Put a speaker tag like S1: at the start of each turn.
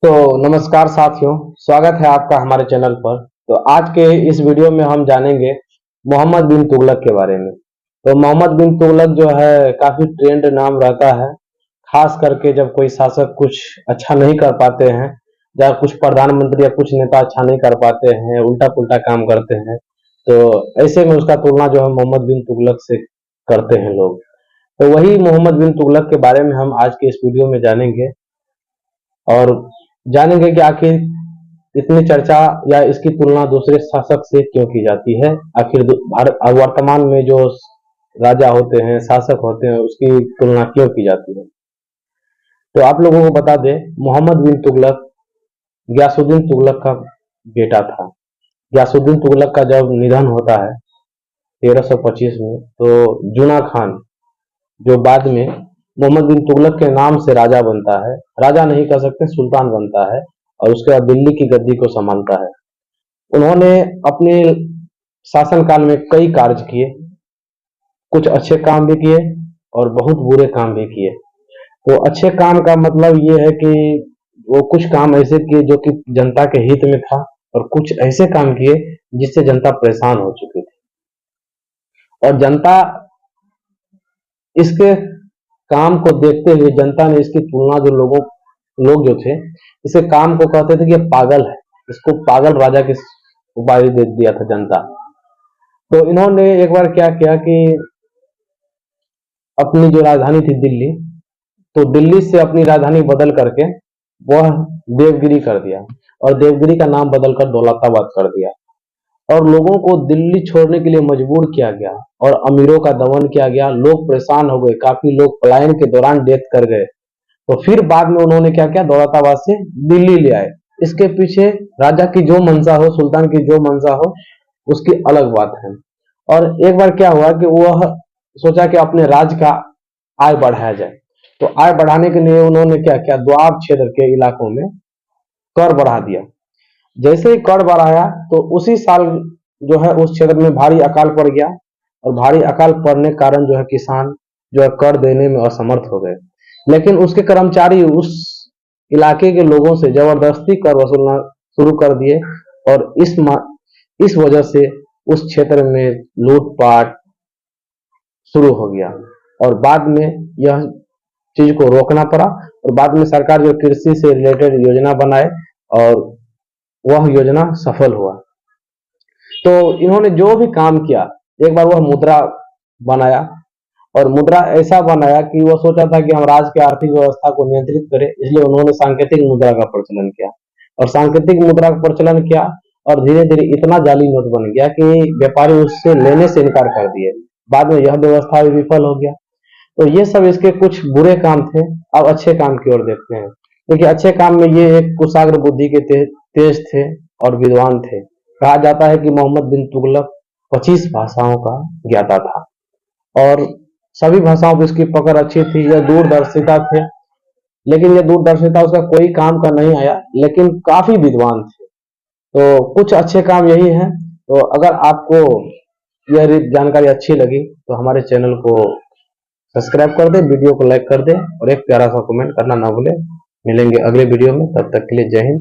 S1: तो नमस्कार साथियों, स्वागत है आपका हमारे चैनल पर। तो आज के इस वीडियो में हम जानेंगे मोहम्मद बिन तुगलक के बारे में। तो मोहम्मद बिन तुगलक जो है काफी ट्रेंड नाम रहता है, खास करके जब कोई शासक कुछ अच्छा नहीं कर पाते हैं या कुछ प्रधानमंत्री या कुछ नेता अच्छा नहीं कर पाते हैं, उल्टा पुल्टा काम करते हैं, तो ऐसे में उसका तुलना जो है मोहम्मद बिन तुगलक से करते हैं लोग। तो वही मोहम्मद बिन तुगलक के बारे में हम आज के इस वीडियो में जानेंगे और जानेंगे कि आखिर इतनी चर्चा या इसकी तुलना दूसरे शासक से क्यों की जाती है। आखिर भारत वर्तमान में जो राजा होते हैं, शासक होते हैं, उसकी तुलना क्यों की जाती है। तो आप लोगों को बता दें, मोहम्मद बिन तुगलक गयासुद्दीन तुगलक का बेटा था। गयासुद्दीन तुगलक का जब निधन होता है 1325 में, तो जुना खान जो बाद में मोहम्मद बिन तुगलक के नाम से राजा बनता है, राजा नहीं कह सकते, सुल्तान बनता है और उसके बाद दिल्ली की गद्दी को संभालता है। उन्होंने अपने शासनकाल में कई कार्य किए, कुछ अच्छे काम भी किए और बहुत बुरे काम भी किए। तो अच्छे काम का मतलब ये है कि वो कुछ काम ऐसे किए जो कि जनता के हित में था, और कुछ ऐसे काम किए जिससे जनता परेशान हो चुकी थी। और जनता इसके काम को देखते हुए जनता ने इसकी तुलना जो लोग जो थे, इसे काम को कहते थे कि ये पागल है, इसको पागल राजा की उपाधि दे दिया था जनता। तो इन्होंने एक बार क्या किया कि अपनी जो राजधानी थी दिल्ली, तो दिल्ली से अपनी राजधानी बदल करके वह देवगिरी कर दिया और देवगिरी का नाम बदलकर दौलताबाद कर दिया। और लोगों को दिल्ली छोड़ने के लिए मजबूर किया गया और अमीरों का दमन किया गया। लोग परेशान हो गए, काफी लोग पलायन के दौरान डेथ कर गए। तो फिर बाद में उन्होंने क्या किया, दौलताबाद से दिल्ली ले आए। इसके पीछे राजा की जो मंशा हो, सुल्तान की जो मंशा हो, उसकी अलग बात है। और एक बार क्या हुआ कि वह सोचा कि अपने राज्य का आय बढ़ाया जाए। तो आय बढ़ाने के लिए उन्होंने क्या किया, द्वाब क्षेत्र के इलाकों में कर बढ़ा दिया। जैसे ही कर बढ़ाया तो उसी साल जो है उस क्षेत्र में भारी अकाल पड़ गया, और भारी अकाल पड़ने के कारण जो है किसान जो है कर देने में असमर्थ हो गए। लेकिन उसके कर्मचारी उस इलाके के लोगों से जबरदस्ती कर वसूलना शुरू कर दिए, और इस वजह से उस क्षेत्र में लूटपाट शुरू हो गया। और बाद में यह चीज को रोकना पड़ा, और बाद में सरकार जो कृषि से रिलेटेड योजना बनाए और वह योजना सफल हुआ। तो इन्होंने जो भी काम किया, एक बार वह मुद्रा बनाया, और मुद्रा ऐसा बनाया कि वह सोचा था कि हम राज्य की आर्थिक व्यवस्था को नियंत्रित करें, इसलिए उन्होंने सांकेतिक मुद्रा का प्रचलन किया। और सांकेतिक मुद्रा का प्रचलन किया और धीरे धीरे इतना जाली नोट बन गया कि व्यापारी उससे लेने से इनकार कर दिए। बाद में यह व्यवस्था भी विफल हो गया। तो ये सब इसके कुछ बुरे काम थे। अब अच्छे काम की ओर देखते हैं। देखिए, अच्छे काम में ये एक कुशाग्र बुद्धि के तेज थे और विद्वान थे। कहा जाता है कि मोहम्मद बिन तुगलक 25 भाषाओं का ज्ञाता था, और सभी भाषाओं पर इसकी पकड़ अच्छी थी। यह दूरदर्शिता थे, लेकिन यह दूरदर्शिता उसका कोई काम का नहीं आया, लेकिन काफी विद्वान थे। तो कुछ अच्छे काम यही है। तो अगर आपको यह जानकारी अच्छी लगी तो हमारे चैनल को सब्सक्राइब कर दे, वीडियो को लाइक कर दे और एक प्यारा सा कमेंट करना ना भूले। मिलेंगे अगले वीडियो में, तब तक के लिए जय हिंद।